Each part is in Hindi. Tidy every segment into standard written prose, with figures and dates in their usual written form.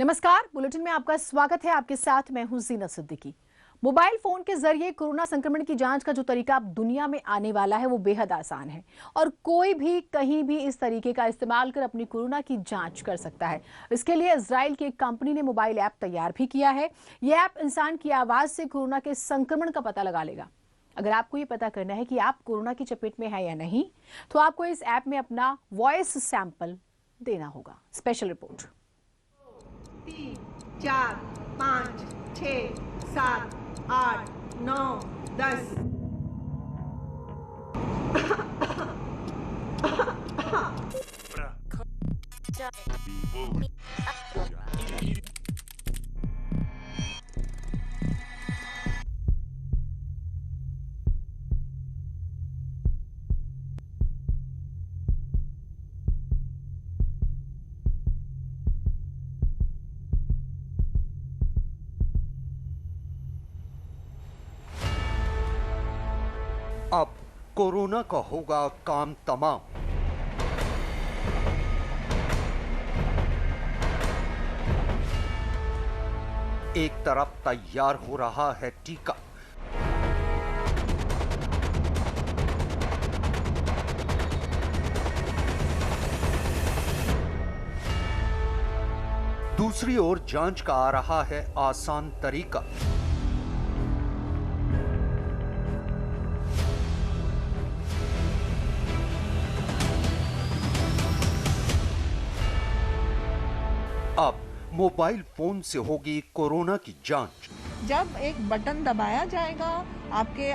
नमस्कार, बुलेटिन में आपका स्वागत है। आपके साथ मैं हूं जीनत सिद्दीकी। मोबाइल फोन के जरिए कोरोना संक्रमण की जांच का जो तरीका अब दुनिया में आने वाला है वो बेहद आसान है और कोई भी कहीं भी इस तरीके का इस्तेमाल कर अपनी कोरोना की जांच कर सकता है। इसके लिए इजराइल की एक कंपनी ने मोबाइल ऐप तैयार भी किया है। यह ऐप इंसान की आवाज से कोरोना के संक्रमण का पता लगा लेगा। अगर आपको ये पता करना है कि आप कोरोना की चपेट में है या नहीं, तो आपको इस ऐप में अपना वॉइस सैंपल देना होगा। Special report. 3, 4, 5, 6, 7, 8, 9, 10। अब कोरोना का होगा काम तमाम। एक तरफ तैयार हो रहा है टीका, दूसरी ओर जांच का आ रहा है आसान तरीका। अब मोबाइल फोन से होगी कोरोना की जांच। जब एक बटन दबाया जाएगा आपके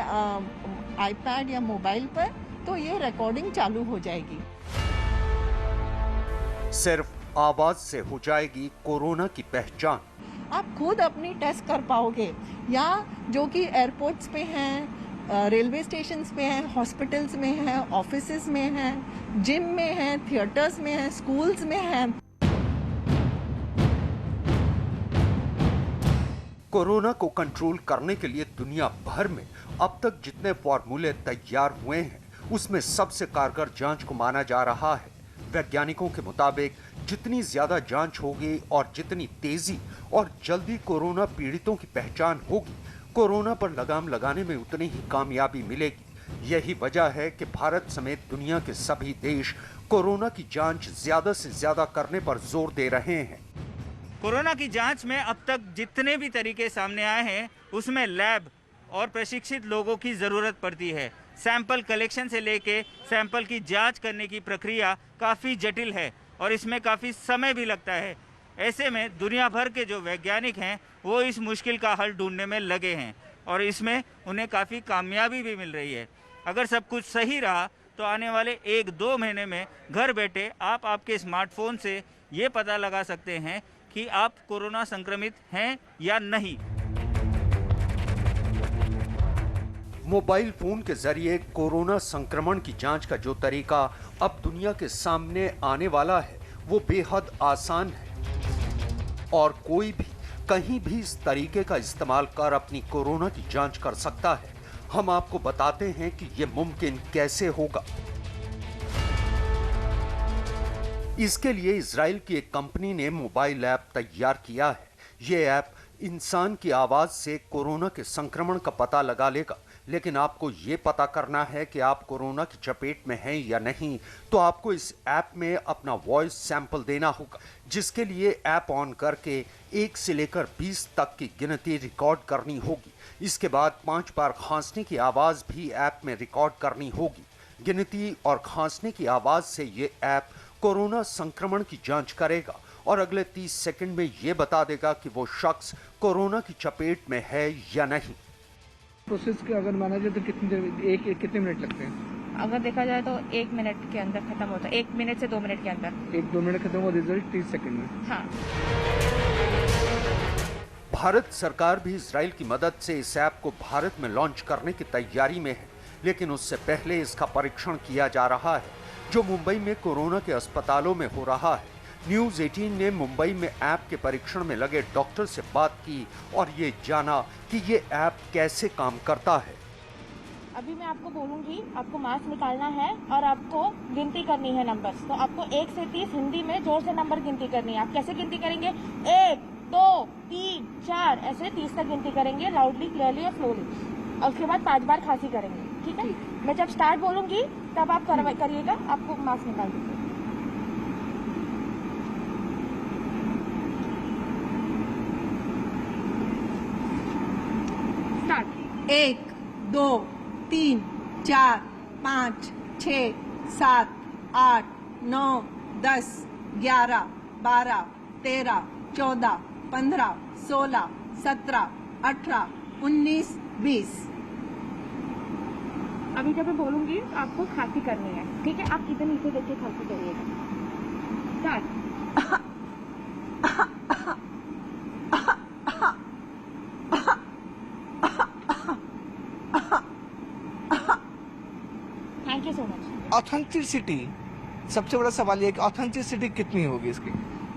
आईपैड या मोबाइल पर, तो ये रिकॉर्डिंग चालू हो जाएगी। सिर्फ आवाज से हो जाएगी कोरोना की पहचान। आप खुद अपनी टेस्ट कर पाओगे, या जो कि एयरपोर्ट्स पे हैं, रेलवे स्टेशंस पे हैं, हॉस्पिटल्स में हैं, ऑफिसेज में हैं, जिम में हैं, थिएटर्स में हैं, स्कूल्स में हैं। कोरोना को कंट्रोल करने के लिए दुनिया भर में अब तक जितने फॉर्मूले तैयार हुए हैं उसमें सबसे कारगर जांच को माना जा रहा है। वैज्ञानिकों के मुताबिक जितनी ज्यादा जांच होगी और जितनी तेजी और जल्दी कोरोना पीड़ितों की पहचान होगी, कोरोना पर लगाम लगाने में उतनी ही कामयाबी मिलेगी। यही वजह है कि भारत समेत दुनिया के सभी देश कोरोना की जांच ज्यादा से ज्यादा करने पर जोर दे रहे हैं। कोरोना की जांच में अब तक जितने भी तरीके सामने आए हैं उसमें लैब और प्रशिक्षित लोगों की ज़रूरत पड़ती है। सैंपल कलेक्शन से लेके सैंपल की जांच करने की प्रक्रिया काफ़ी जटिल है और इसमें काफ़ी समय भी लगता है। ऐसे में दुनिया भर के जो वैज्ञानिक हैं वो इस मुश्किल का हल ढूंढने में लगे हैं और इसमें उन्हें काफ़ी कामयाबी भी मिल रही है। अगर सब कुछ सही रहा तो आने वाले 1-2 महीने में घर बैठे आप आपके स्मार्टफोन से ये पता लगा सकते हैं कि आप कोरोना संक्रमित हैं या नहीं। मोबाइल फोन के जरिए कोरोना संक्रमण की जांच का जो तरीका अब दुनिया के सामने आने वाला है वो बेहद आसान है और कोई भी कहीं भी इस तरीके का इस्तेमाल कर अपनी कोरोना की जांच कर सकता है। हम आपको बताते हैं कि ये मुमकिन कैसे होगा। इसके लिए इजराइल की एक कंपनी ने मोबाइल ऐप तैयार किया है। ये ऐप इंसान की आवाज से कोरोना के संक्रमण का पता लगा लेगा, लेकिन आपको ये पता करना है कि आप कोरोना की चपेट में हैं या नहीं, तो आपको इस ऐप में अपना वॉइस सैंपल देना होगा, जिसके लिए ऐप ऑन करके 1 से लेकर 20 तक की गिनती रिकॉर्ड करनी होगी। इसके बाद 5 बार खांसने की आवाज भी ऐप में रिकॉर्ड करनी होगी। गिनती और खांसने की आवाज से ये ऐप कोरोना संक्रमण की जांच करेगा और अगले 30 सेकंड में यह बता देगा कि वो शख्स कोरोना की चपेट में है या नहीं। प्रोसेस के अगर माना जाए तो कितने मिनट लगते हैं? अगर देखा जाए तो 1 मिनट के अंदर खत्म होता है। 1 मिनट से 2 मिनट के अंदर। 1-2 मिनट खत्म हो, रिजल्ट 30 सेकंड में। हाँ। भारत सरकार भी इजराइल की मदद से इस ऐप को भारत में लॉन्च करने की तैयारी में है, लेकिन उससे पहले इसका परीक्षण किया जा रहा है, जो मुंबई में कोरोना के अस्पतालों में हो रहा है। न्यूज़ 18 ने मुंबई में ऐप के परीक्षण में लगे डॉक्टर से बात की और ये जाना कि ये ऐप कैसे काम करता है। अभी मैं आपको बोलूंगी, आपको मास्क निकालना है और आपको गिनती करनी है नंबर्स। तो आपको 1 से 30 हिंदी में जोर से नंबर गिनती करनी है। आप कैसे गिनती करेंगे? 1, 2, 3, 4 ऐसे 30 तक गिनती करेंगे, लाउडली, क्लियरली और स्लोली। और उसके बाद 5 बार खांसी करेंगे, ठीक है? मैं जब स्टार्ट बोलूंगी तब आप करिएगा, आपको मास्क निकाल दीजिए। स्टार्ट। 1, 2, 3, 4, 5, 6, 7, 8, 9, 10, 11, 12, 13, 14, 15, 16, 17, 18, 19, 20। अभी जब मैं बोलूंगी तो आपको खांसी करनी है, ठीक है? आप इधर नीचे देखिए, खांसी करिएगा। Start. Thank you so much. Authenticity, सबसे बड़ा सवाल ये है कि ऑथेंटिसिटी कितनी होगी इसकी?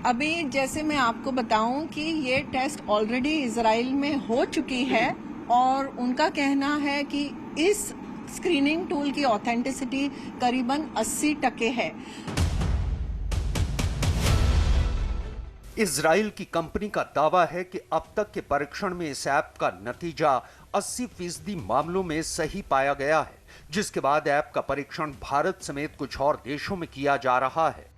अभी जैसे मैं आपको बताऊं कि ये टेस्ट ऑलरेडी इजराइल में हो चुकी है और उनका कहना है कि इस स्क्रीनिंग टूल की ऑथेंटिसिटी करीबन 80% है। इजराइल की कंपनी का दावा है कि अब तक के परीक्षण में इस ऐप का नतीजा 80% मामलों में सही पाया गया है, जिसके बाद ऐप का परीक्षण भारत समेत कुछ और देशों में किया जा रहा है।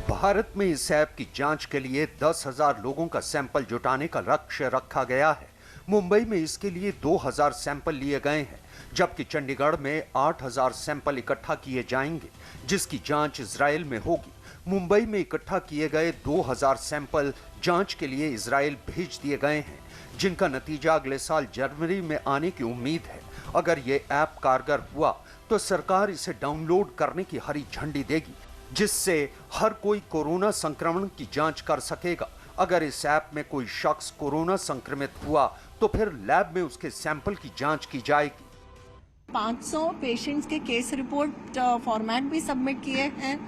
भारत में इस ऐप की जांच के लिए 10,000 लोगों का सैंपल जुटाने का लक्ष्य रखा गया है। मुंबई में इसके लिए 2,000 सैंपल लिए गए हैं, जबकि चंडीगढ़ में 8,000 सैंपल इकट्ठा किए जाएंगे, जिसकी जांच इजराइल में होगी। मुंबई में इकट्ठा किए गए 2,000 सैंपल जांच के लिए इजराइल भेज दिए गए हैं, जिनका नतीजा अगले साल जनवरी में आने की उम्मीद है। अगर ये ऐप कारगर हुआ तो सरकार इसे डाउनलोड करने की हरी झंडी देगी, जिससे हर कोई कोरोना संक्रमण की जांच कर सकेगा। अगर इस ऐप में कोई शख्स कोरोना संक्रमित हुआ तो फिर लैब में उसके सैंपल की जांच की जाएगी। 500 पेशेंट्स के केस रिपोर्ट फॉर्मेट भी सबमिट किए हैं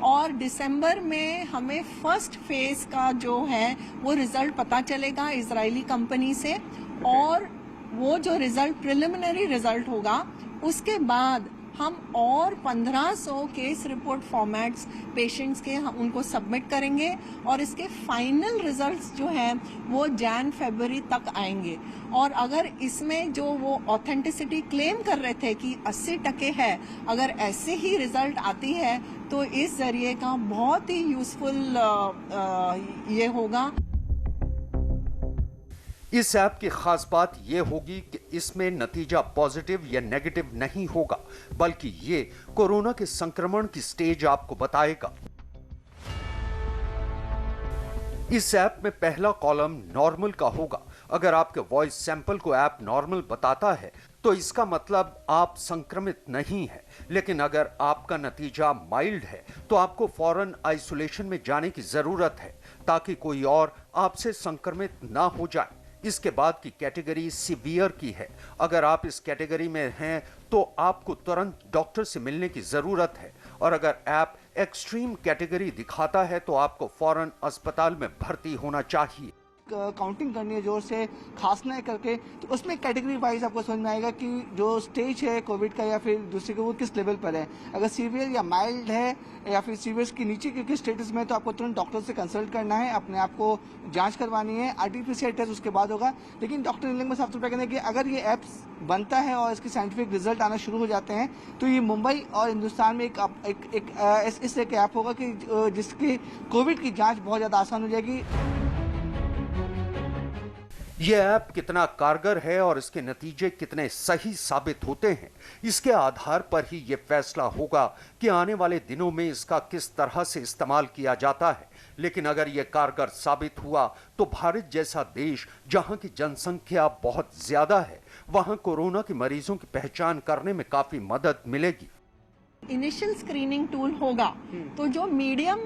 और दिसंबर में हमें फर्स्ट फेज का जो है वो रिजल्ट पता चलेगा इजरायली कंपनी से। और वो जो रिजल्ट प्रिलिमिनरी रिजल्ट होगा उसके बाद हम और 1500 केस रिपोर्ट फॉर्मेट्स पेशेंट्स के हम उनको सबमिट करेंगे और इसके फाइनल रिजल्ट्स जो हैं वो फरवरी तक आएंगे। और अगर इसमें जो वो ऑथेंटिसिटी क्लेम कर रहे थे कि 80% है, अगर ऐसे ही रिजल्ट आती है तो इस जरिए का बहुत ही यूजफुल ये होगा। इस ऐप की खास बात यह होगी कि इसमें नतीजा पॉजिटिव या नेगेटिव नहीं होगा, बल्कि ये कोरोना के संक्रमण की स्टेज आपको बताएगा। इस ऐप में पहला कॉलम नॉर्मल का होगा। अगर आपके वॉइस सैंपल को ऐप नॉर्मल बताता है तो इसका मतलब आप संक्रमित नहीं है, लेकिन अगर आपका नतीजा माइल्ड है तो आपको फौरन आइसोलेशन में जाने की जरूरत है, ताकि कोई और आपसे संक्रमित ना हो जाए। इसके बाद की कैटेगरी सीवियर की है। अगर आप इस कैटेगरी में हैं तो आपको तुरंत डॉक्टर से मिलने की जरूरत है, और अगर ऐप एक्सट्रीम कैटेगरी दिखाता है तो आपको फौरन अस्पताल में भर्ती होना चाहिए। काउंटिंग करनी है जोर से, खांसना है करके, तो उसमें कैटेगरी वाइज आपको समझ में आएगा कि जो स्टेज है कोविड का या फिर दूसरे का वो किस लेवल पर है। अगर सीवियर या माइल्ड है या फिर सीवियर की नीचे के किस स्टेटस में है तो आपको तुरंत डॉक्टर से कंसल्ट करना है, अपने आप को जांच करवानी है। RT-PCR टेस्ट उसके बाद होगा। लेकिन डॉक्टर नीलम साहब तो कहना है कि अगर ये ऐप बनता है और इसके साइंटिफिक रिजल्ट आना शुरू हो जाते हैं तो ये मुंबई और हिंदुस्तान में एक इस तरह का ऐप होगा कि जिसकी कोविड की जाँच बहुत ज़्यादा आसान हो जाएगी। यह ऐप कितना कारगर है और इसके नतीजे कितने सही साबित होते हैं, इसके आधार पर ही यह फैसला होगा कि आने वाले दिनों में इसका किस तरह से इस्तेमाल किया जाता है। लेकिन अगर यह कारगर साबित हुआ तो भारत जैसा देश, जहां की जनसंख्या बहुत ज्यादा है, वहां कोरोना के मरीजों की पहचान करने में काफी मदद मिलेगी। इनिशियल स्क्रीनिंग टूल होगा तो जो मीडियम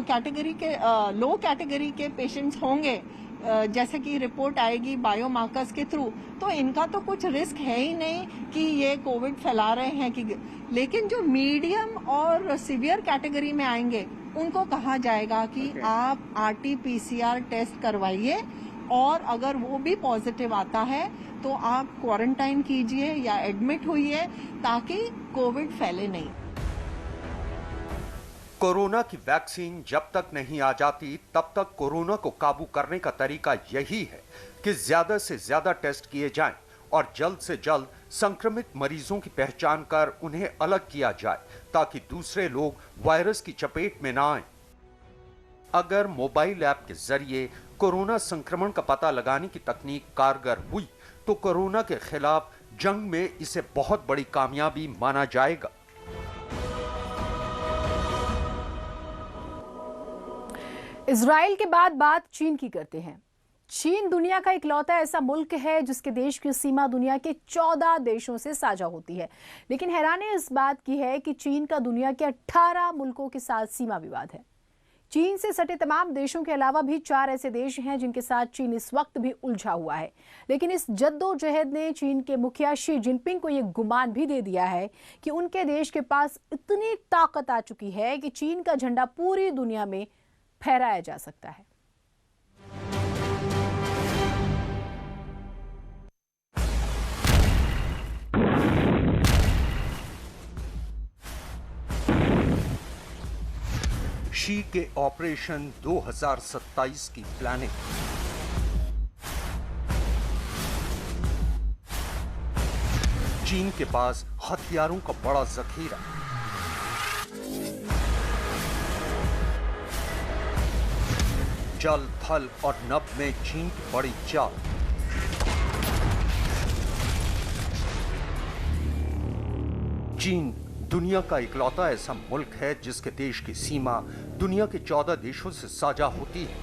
कैटेगरी के लो कैटेगरी के पेशेंट्स होंगे, जैसे कि रिपोर्ट आएगी बायोमार्कर्स के थ्रू, तो इनका तो कुछ रिस्क है ही नहीं कि ये कोविड फैला रहे हैं कि, लेकिन जो मीडियम और सीवियर कैटेगरी में आएंगे उनको कहा जाएगा कि आप RT-PCR टेस्ट करवाइए और अगर वो भी पॉजिटिव आता है तो आप क्वारंटाइन कीजिए या एडमिट होइए ताकि कोविड फैले नहीं। कोरोना की वैक्सीन जब तक नहीं आ जाती तब तक कोरोना को काबू करने का तरीका यही है कि ज्यादा से ज्यादा टेस्ट किए जाएं और जल्द से जल्द संक्रमित मरीजों की पहचान कर उन्हें अलग किया जाए ताकि दूसरे लोग वायरस की चपेट में ना आएं। अगर मोबाइल ऐप के जरिए कोरोना संक्रमण का पता लगाने की तकनीक कारगर हुई तो कोरोना के खिलाफ जंग में इसे बहुत बड़ी कामयाबी माना जाएगा। इजराइल के बाद बात चीन की करते हैं। चीन दुनिया का इकलौता ऐसा मुल्क है जिसके देश की सीमा दुनिया के 14 देशों से साझा होती है, लेकिन हैरानी इस बात की है कि चीन का दुनिया के 18 मुल्कों के साथ सीमा विवाद है। चीन से सटे तमाम देशों के अलावा भी 4 ऐसे देश हैं जिनके साथ चीन इस वक्त भी उलझा हुआ है, लेकिन इस जद्दोजहद ने चीन के मुखिया शी जिनपिंग को यह गुमान भी दे दिया है कि उनके देश के पास इतनी ताकत आ चुकी है कि चीन का झंडा पूरी दुनिया में फहराया जा सकता है। शी के ऑपरेशन 2027 की प्लानिंग। चीन के पास हथियारों का बड़ा जखीरा। जल, थल और नभ में चीन की बड़ी चाल। चीन दुनिया का इकलौता ऐसा मुल्क है जिसके देश की सीमा दुनिया के 14 देशों से साझा होती है,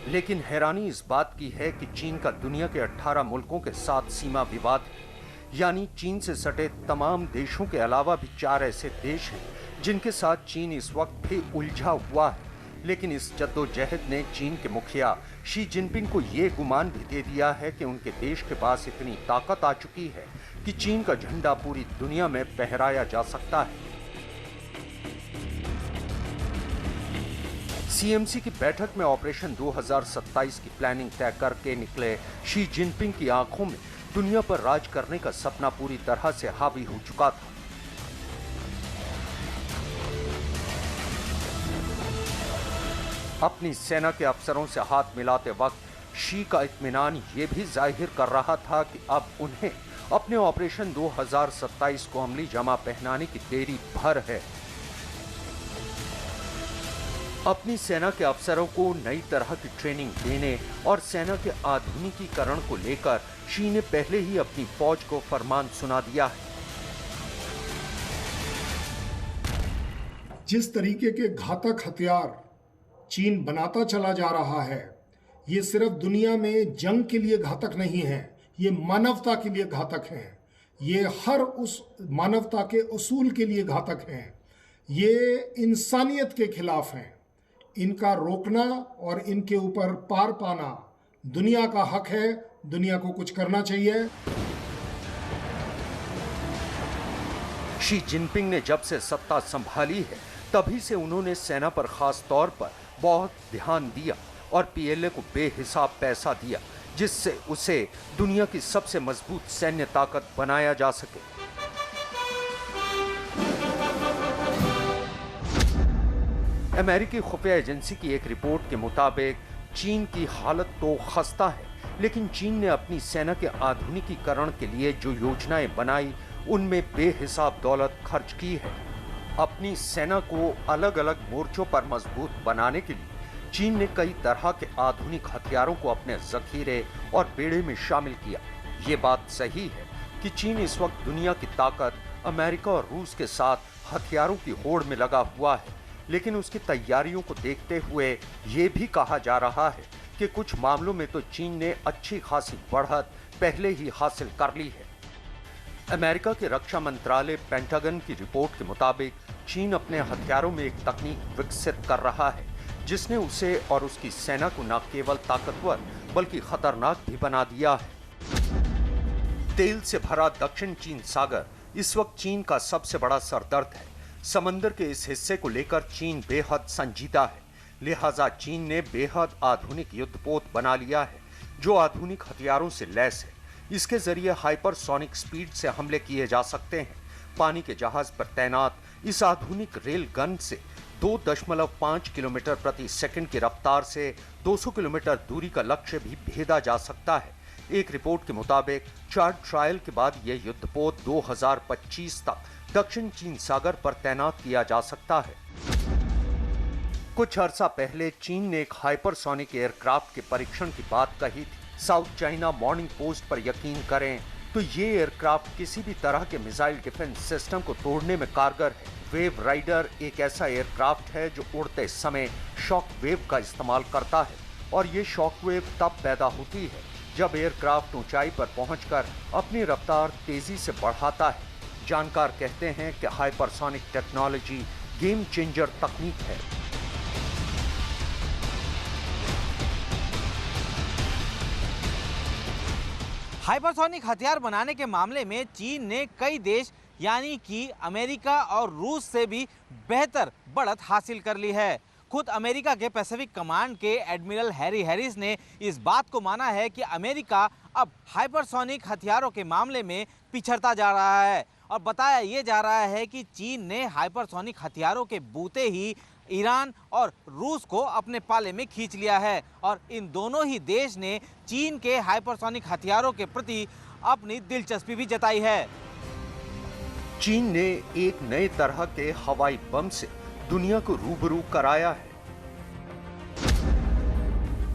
लेकिन हैरानी इस बात की है कि चीन का दुनिया के 18 मुल्कों के साथ सीमा विवाद है। यानी चीन से सटे तमाम देशों के अलावा भी 4 ऐसे देश हैं जिनके साथ चीन इस वक्त भी उलझा हुआ है। लेकिन इस जद्दोजहद ने चीन के मुखिया शी जिनपिंग को ये गुमान भी दे दिया है कि उनके देश के पास इतनी ताकत आ चुकी है कि चीन का झंडा पूरी दुनिया में फहराया जा सकता है। सीएमसी की बैठक में ऑपरेशन 2027 की प्लानिंग तय करके निकले शी जिनपिंग की आंखों में दुनिया पर राज करने का सपना पूरी तरह से हावी हो चुका था। अपनी सेना के अफसरों से हाथ मिलाते वक्त शी का इत्मीनान ये भी जाहिर कर रहा था कि अब उन्हें अपने ऑपरेशन 2027 को अमली जमा पहनाने की देरी भर है। अपनी सेना के अफसरों को नई तरह की ट्रेनिंग देने और सेना के आधुनिकीकरण को लेकर शी ने पहले ही अपनी फौज को फरमान सुना दिया है। जिस तरीके के घातक हथियार चीन बनाता चला जा रहा है, ये सिर्फ दुनिया में जंग के लिए घातक नहीं है, ये मानवता के लिए घातक है। ये हर उस मानवता के उसूल के लिए घातक है। ये इंसानियत के खिलाफ है। इनका रोकना और इनके ऊपर पार पाना दुनिया का हक है। दुनिया को कुछ करना चाहिए। शी जिनपिंग ने जब से सत्ता संभाली है तभी से उन्होंने सेना पर खास तौर पर बहुत ध्यान दिया और पीएलए को बेहिसाब पैसा दिया जिससे उसे दुनिया की सबसे मजबूत सैन्य ताकत बनाया जा सके। अमेरिकी खुफिया एजेंसी की एक रिपोर्ट के मुताबिक चीन की हालत तो खस्ता है, लेकिन चीन ने अपनी सेना के आधुनिकीकरण के लिए जो योजनाएं बनाई उनमें बेहिसाब दौलत खर्च की है। अपनी सेना को अलग अलग मोर्चों पर मजबूत बनाने के लिए चीन ने कई तरह के आधुनिक हथियारों को अपने जखीरे और बेड़े में शामिल किया। ये बात सही है कि चीन इस वक्त दुनिया की ताकत अमेरिका और रूस के साथ हथियारों की होड़ में लगा हुआ है, लेकिन उसकी तैयारियों को देखते हुए ये भी कहा जा रहा है कि कुछ मामलों में तो चीन ने अच्छी खासी बढ़त पहले ही हासिल कर ली है। अमेरिका के रक्षा मंत्रालय पेंटागन की रिपोर्ट के मुताबिक चीन अपने हथियारों में एक तकनीक विकसित कर रहा है जिसने उसे और उसकी सेना को न केवल ताकतवर बल्कि खतरनाक भी बना दिया है। तेल से भरा दक्षिण चीन सागर इस वक्त चीन का सबसे बड़ा सरदर्द है। समंदर के इस हिस्से को लेकर चीन बेहद संजीदा है, लिहाजा चीन ने बेहद आधुनिक युद्धपोत बना लिया है जो आधुनिक हथियारों से लैस है। इसके जरिए हाइपरसोनिक स्पीड से हमले किए जा सकते हैं। पानी के जहाज पर तैनात इस आधुनिक रेल गन से 2.5 किलोमीटर प्रति सेकंड की रफ्तार से 200 किलोमीटर दूरी का लक्ष्य भी भेदा जा सकता है। एक रिपोर्ट के मुताबिक 4 ट्रायल के बाद यह युद्धपोत 2025 तक दक्षिण चीन सागर पर तैनात किया जा सकता है। कुछ अरसा पहले चीन ने एक हाइपरसोनिक एयरक्राफ्ट के परीक्षण की बात कही थी। साउथ चाइना मॉर्निंग पोस्ट पर यकीन करें तो ये एयरक्राफ्ट किसी भी तरह के मिसाइल डिफेंस सिस्टम को तोड़ने में कारगर है। वेव राइडर एक ऐसा एयरक्राफ्ट है जो उड़ते समय शॉक वेव का इस्तेमाल करता है और ये शॉक वेव तब पैदा होती है जब एयरक्राफ्ट ऊंचाई पर पहुंचकर अपनी रफ्तार तेजी से बढ़ाता है। जानकार कहते हैं कि हाइपरसोनिक टेक्नोलॉजी गेम चेंजर तकनीक है। हाइपरसोनिक हथियार बनाने के मामले में चीन ने कई देश यानी कि अमेरिका और रूस से भी बेहतर बढ़त हासिल कर ली है। खुद अमेरिका के पैसिफिक कमांड के एडमिरल हैरी हैरिस ने इस बात को माना है कि अमेरिका अब हाइपरसोनिक हथियारों के मामले में पिछड़ता जा रहा है और बताया ये जा रहा है कि चीन ने हाइपरसोनिक हथियारों के बूते ही ईरान और रूस को अपने पाले में खींच लिया है और इन दोनों ही देश ने चीन के हाइपरसोनिक हथियारों के प्रति अपनी दिलचस्पी भी जताई है। चीन ने एक नए तरह के हवाई बम से दुनिया को रूबरू कराया है,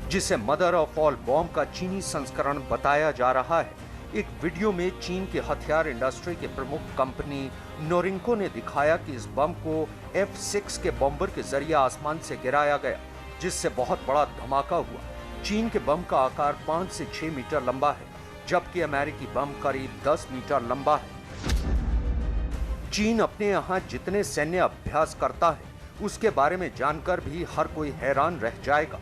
जिसे मदर ऑफ ऑल बॉम्ब का चीनी संस्करण बताया जा रहा है। एक वीडियो में चीन के हथियार इंडस्ट्री के प्रमुख कंपनी नोरिंको ने दिखाया कि इस बम को F-6 के बॉम्बर के जरिए आसमान से गिराया गया, जिससे बहुत बड़ा धमाका हुआ। चीन के बम का आकार 5 से 6 मीटर लंबा है, जबकि अमेरिकी बम करीब 10 मीटर लंबा है। चीन अपने यहाँ जितने सैन्य अभ्यास करता है, उसके बारे में जानकर भी हर कोई हैरान रह जाएगा।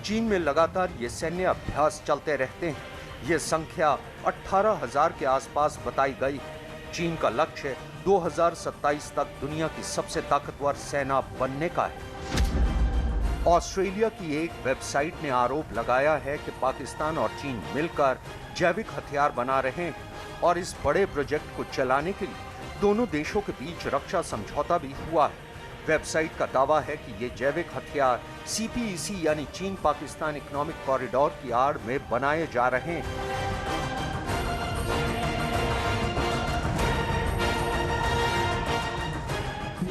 चीन में लगातार ये सैन्य अभ्यास चलते रहते हैं। ये संख्या 18,000 के आसपास बताई गई है। चीन का लक्ष्य 2027 तक दुनिया की सबसे ताकतवर सेना बनने का है। ऑस्ट्रेलिया की एक वेबसाइट ने आरोप लगाया है कि पाकिस्तान और चीन मिलकर जैविक हथियार बना रहे हैं और इस बड़े प्रोजेक्ट को चलाने के लिए दोनों देशों के बीच रक्षा समझौता भी हुआ है। वेबसाइट का दावा है कि ये जैविक हथियार CPEC यानी चीन पाकिस्तान इकोनॉमिक कॉरिडोर की आड़ में बनाए जा रहे हैं।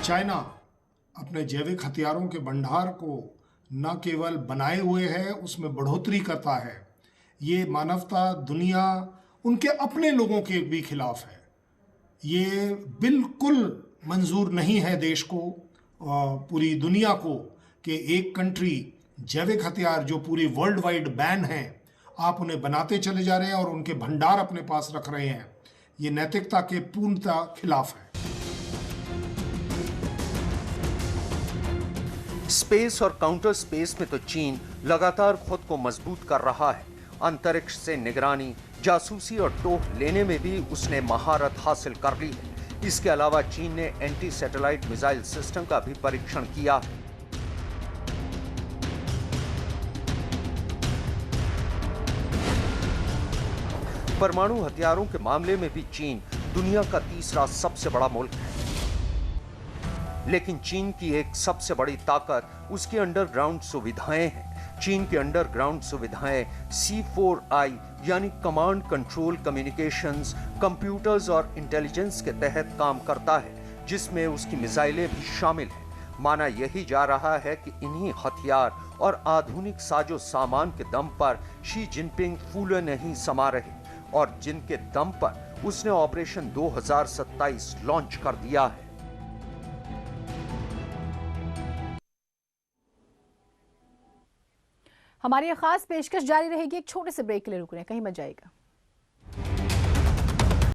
चाइना अपने जैविक हथियारों के भंडार को न केवल बनाए हुए है, उसमें बढ़ोतरी करता है। ये मानवता, दुनिया, उनके अपने लोगों के भी खिलाफ है। ये बिल्कुल मंजूर नहीं है देश को, पूरी दुनिया को, कि एक कंट्री जैविक हथियार जो पूरी वर्ल्ड वाइड बैन है, आप उन्हें बनाते चले जा रहे हैं और उनके भंडार अपने पास रख रहे हैं। ये नैतिकता के पूर्णतः खिलाफ है। स्पेस और काउंटर स्पेस में तो चीन लगातार खुद को मजबूत कर रहा है। अंतरिक्ष से निगरानी, जासूसी और टोह लेने में भी उसने महारत हासिल कर ली है। इसके अलावा चीन ने एंटी सैटेलाइट मिसाइल सिस्टम का भी परीक्षण किया है। परमाणु हथियारों के मामले में भी चीन दुनिया का तीसरा सबसे बड़ा मुल्क है। लेकिन चीन की एक सबसे बड़ी ताकत उसकी अंडरग्राउंड सुविधाएं हैं। चीन की अंडरग्राउंड सुविधाएं C4I यानी कमांड कंट्रोल कम्युनिकेशंस, कंप्यूटर्स और इंटेलिजेंस के तहत काम करता है, जिसमें उसकी मिसाइलें भी शामिल हैं। माना यही जा रहा है कि इन्हीं हथियार और आधुनिक साजो सामान के दम पर शी जिनपिंग फूले नहीं समा रहे और जिनके दम पर उसने ऑपरेशन 2027 लॉन्च कर दिया है। हमारी ये खास पेशकश जारी रहेगी। एक छोटे से ब्रेक के लिए रुक रहे हैं, कहीं मत जाइएगा।